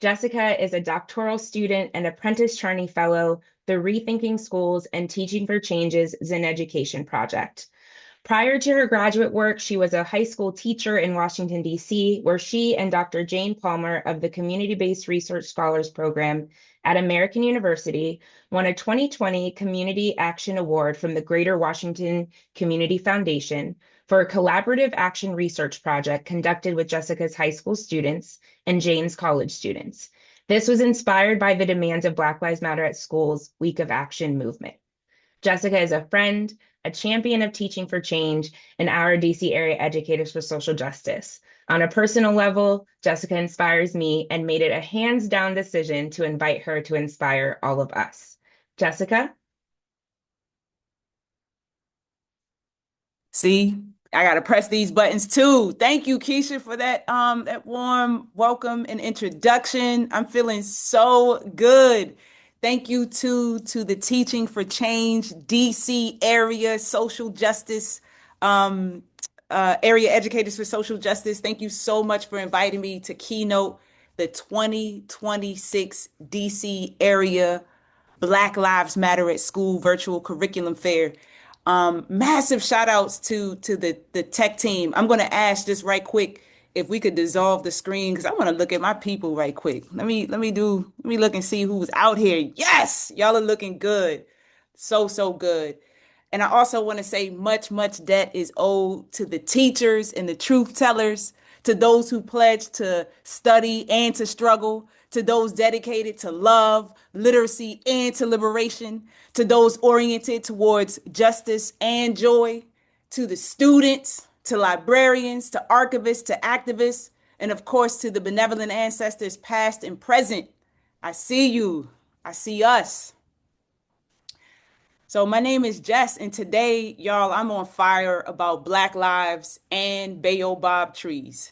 Jessica is a doctoral student and apprentice Charney Fellow, the Rethinking Schools and Teaching for Changes Zen Education Project. Prior to her graduate work, she was a high school teacher in Washington, D.C., where she and Dr. Jane Palmer of the Community-Based Research Scholars Program at American University won a 2020 Community Action Award from the Greater Washington Community Foundation for a collaborative action research project conducted with Jessica's high school students and Jane's college students. This was inspired by the demands of Black Lives Matter at School's Week of Action movement. Jessica is a friend, a champion of teaching for change, and our DC area educators for social justice. On a personal level, Jessica inspires me and made it a hands down decision to invite her to inspire all of us. Jessica? See, I gotta press these buttons too. Thank you, Keisha, for that warm welcome and introduction. I'm feeling so good. Thank you to the Teaching for Change DC area social justice um area educators for social justice. Thank you so much for inviting me to Keynote, the 2026 DC area Black Lives Matter at School virtual curriculum fair. Massive shout outs to the tech team. I'm going to ask just right quick if we could dissolve the screen because I want to look at my people right quick. Let me look and see who's out here. Yes, y'all are looking good. So good. And I also want to say much debt is owed to the teachers and the truth tellers, to those who pledge to study and to struggle, to those dedicated to love, literacy, and to liberation, to those oriented towards justice and joy, to the students, to librarians, to archivists, to activists, and of course to the benevolent ancestors past and present. I see you. I see us. So my name is Jess, and today, y'all, I'm on fire about Black lives and baobab trees.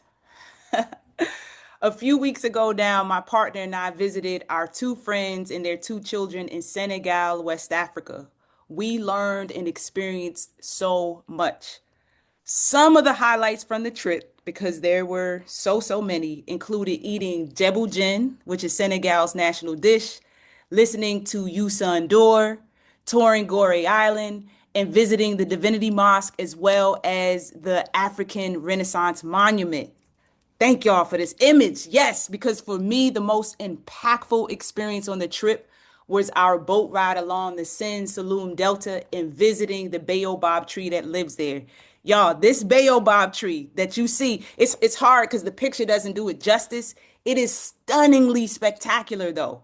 A few weeks ago now, my partner and I visited our two friends and their two children in Senegal, West Africa. We learned and experienced so much. Some of the highlights from the trip, because there were so many, included eating jebu jin, which is Senegal's national dish, listening to Youssa N'Dour, touring Gorée Island, and visiting the Divinity Mosque as well as the African Renaissance Monument. Thank y'all for this image. Yes, because for me, the most impactful experience on the trip was our boat ride along the Sin Saloum Delta and visiting the baobab tree that lives there. Y'all, this baobab tree that you see, it's hard because the picture doesn't do it justice. It is stunningly spectacular though.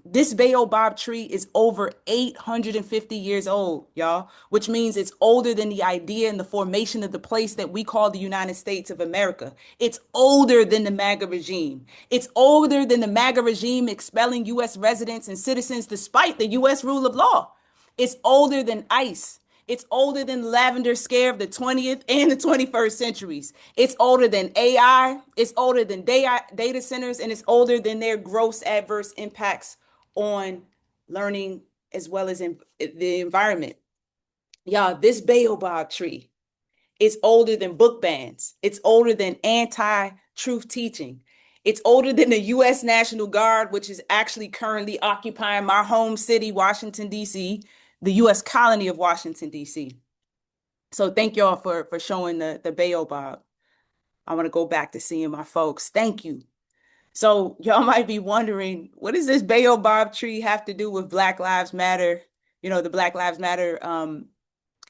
This baobab tree is over 850 years old, y'all, which means it's older than the idea and the formation of the place that we call the United States of America. It's older than the MAGA regime. It's older than the MAGA regime expelling U.S. residents and citizens despite the U.S. rule of law. It's older than ICE. It's older than the lavender scare of the 20th and the 21st centuries. It's older than AI. It's older than data centers, and it's older than their gross adverse impacts on learning as well as in the environment. Y'all, this baobab tree is older than book bans. It's older than anti-truth teaching. It's older than the U.S. National Guard, which is actually currently occupying my home city, Washington, D.C., the U.S. colony of Washington, D.C. So thank y'all for showing the baobab. I want to go back to seeing my folks. Thank you. So y'all might be wondering, what does this baobab tree have to do with Black Lives Matter? You know, the Black Lives Matter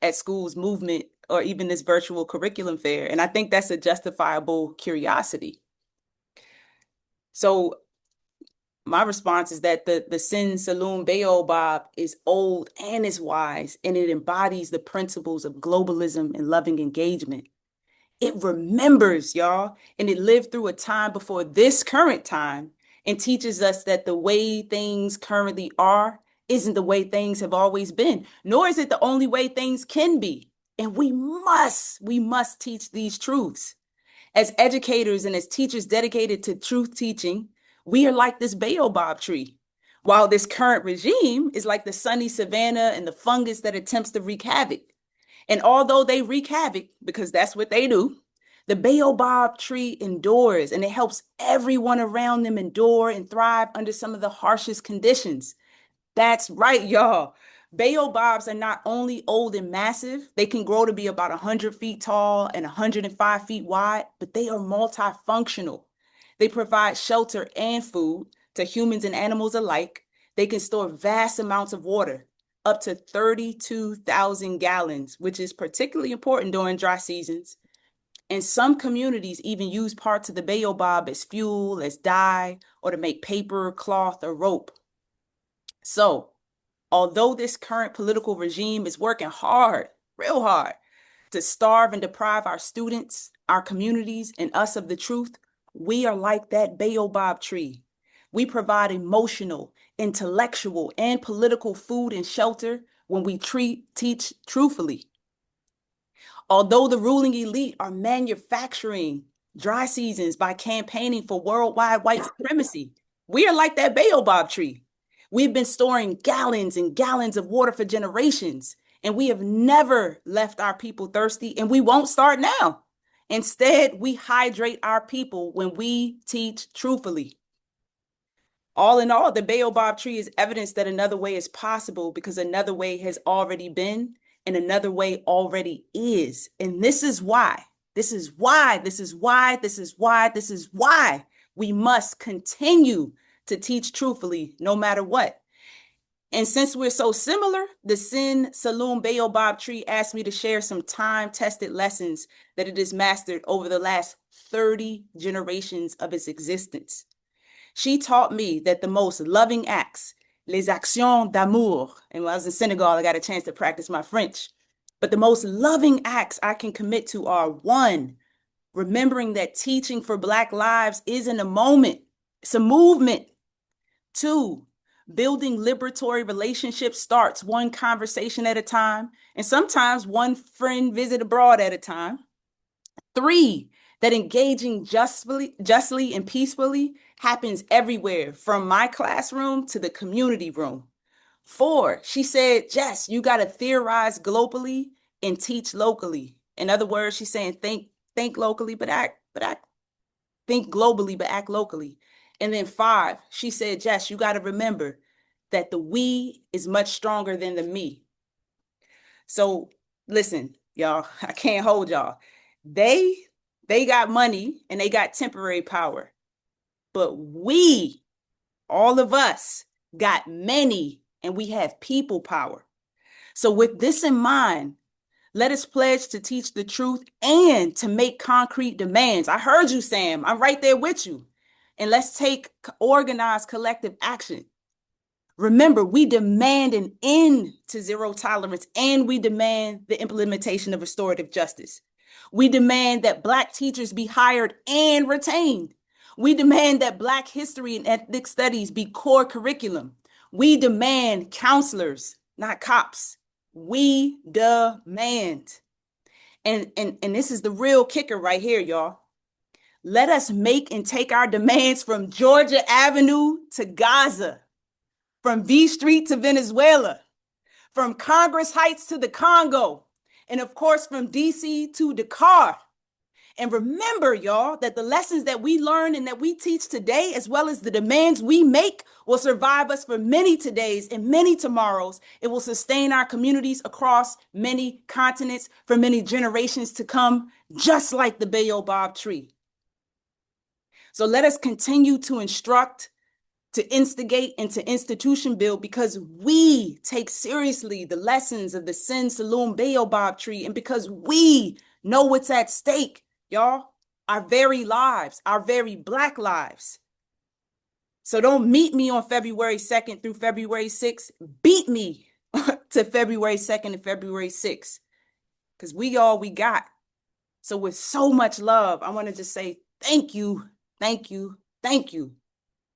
at schools movement, or even this virtual curriculum fair. And I think that's a justifiable curiosity. So my response is that the Sin Saloum Baobab is old and is wise, and it embodies the principles of globalism and loving engagement. It remembers, y'all, and it lived through a time before this current time and teaches us that the way things currently are isn't the way things have always been, nor is it the only way things can be. And we must teach these truths. As educators and as teachers dedicated to truth teaching, we are like this baobab tree, while this current regime is like the sunny savanna and the fungus that attempts to wreak havoc. And although they wreak havoc, because that's what they do, The baobab tree endures and it helps everyone around them endure and thrive under some of the harshest conditions. That's right, y'all. Baobabs are not only old and massive, they can grow to be about 100 feet tall and 105 feet wide, but they are multifunctional. They provide shelter and food to humans and animals alike. They can store vast amounts of water, up to 32,000 gallons, which is particularly important during dry seasons. And some communities even use parts of the baobab as fuel, as dye, or to make paper, cloth, or rope. So, although this current political regime is working hard, real hard, to starve and deprive our students, our communities, and us of the truth, we are like that baobab tree. We provide emotional, intellectual, and political food and shelter when we teach truthfully. Although the ruling elite are manufacturing dry seasons by campaigning for worldwide white supremacy, we are like that baobab tree. We've been storing gallons and gallons of water for generations, and we have never left our people thirsty, and we won't start now. Instead, we hydrate our people when we teach truthfully. All in all, the baobab tree is evidence that another way is possible because another way has already been and another way already is. And this is why, this is why, this is why, this is why, this is why we must continue to teach truthfully no matter what. And since we're so similar, the Sin Saloon Baobab Tree asked me to share some time-tested lessons that it has mastered over the last 30 generations of its existence. She taught me that the most loving acts, les actions d'amour, and when I was in Senegal, I got a chance to practice my French. But the most loving acts I can commit to are one, remembering that teaching for Black lives isn't a moment, it's a movement. Two, building liberatory relationships starts one conversation at a time, and sometimes one friend visit abroad at a time. Three, that engaging justly and peacefully happens everywhere, from my classroom to the community room. Four, she said, Jess, you got to theorize globally and teach locally. In other words, she's saying think locally, but act, think globally, but act locally. And then five, she said, Jess, you got to remember that the we is much stronger than the me. So listen, y'all, I can't hold y'all. They they got money and they got temporary power. But we, all of us, got many and we have people power. So with this in mind, let us pledge to teach the truth and to make concrete demands. I heard you, Sam. I'm right there with you. And let's take organized collective action. Remember, we demand an end to zero tolerance and we demand the implementation of restorative justice. We demand that Black teachers be hired and retained. We demand that Black history and ethnic studies be core curriculum. We demand counselors, not cops. We demand. And this is the real kicker right here, y'all. Let us make and take our demands from Georgia Avenue to Gaza, from V Street to Venezuela, from Congress Heights to the Congo, and of course from DC to Dakar. And remember, y'all, that the lessons that we learn and that we teach today, as well as the demands we make, will survive us for many todays and many tomorrows. It will sustain our communities across many continents for many generations to come, just like the baobab tree. So let us continue to instruct, to instigate, and to institution build because we take seriously the lessons of the Sin Saloon Baobab tree and because we know what's at stake, y'all, our very lives, our very Black lives. So don't meet me on February 2nd through February 6th. Beat me to February 2nd and February 6th because we all we got. So with so much love, I want to just say thank you, thank you, thank you.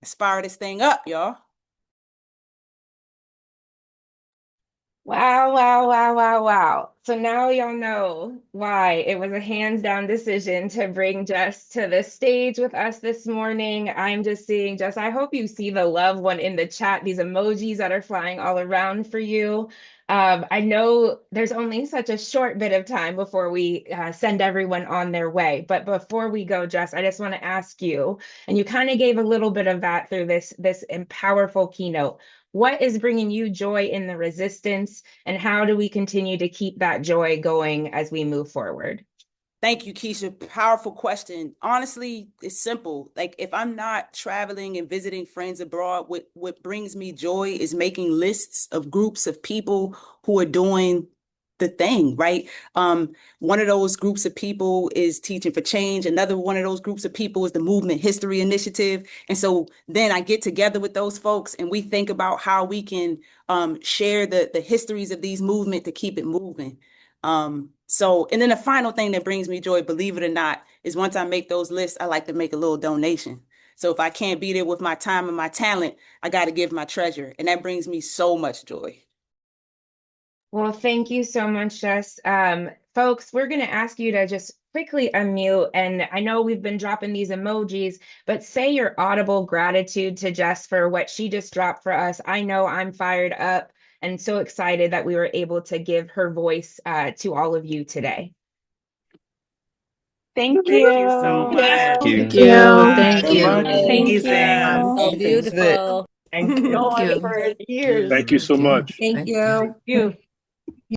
Let's fire this thing up, y'all. Wow, wow, wow, wow, wow. So now y'all know why it was a hands down decision to bring Jess to the stage with us this morning. I'm just seeing, Jess, I hope you see the love one in the chat, these emojis that are flying all around for you. I know there's only such a short bit of time before we send everyone on their way. But before we go, Jess, I just want to ask you, and you kind of gave a little bit of that through this powerful keynote. What is bringing you joy in the resistance, and how do we continue to keep that joy going as we move forward? Thank you, Keisha. Powerful question. Honestly, it's simple. Like if I'm not traveling and visiting friends abroad, what brings me joy is making lists of groups of people who are doing the thing, right? One of those groups of people is Teaching for Change. Another one of those groups of people is the Movement History Initiative. And so then I get together with those folks and we think about how we can share the histories of these movements to keep it moving. And then the final thing that brings me joy, believe it or not, is once I make those lists, I like to make a little donation. So if I can't be there with my time and my talent, I got to give my treasure. And that brings me so much joy. Well, thank you so much, Jess. Folks, we're going to ask you to just quickly unmute. And I know we've been dropping these emojis, but say your audible gratitude to Jess for what she just dropped for us. I know I'm fired up and so excited that we were able to give her voice to all of you today. Thank Thank you so you. much. Thank Thank you you. so Thank much. you. Thank Amazing. you. So This is it. beautiful. Thank Go you. Thank on you. for years. Thank you so much. Thank Thank you. you. You.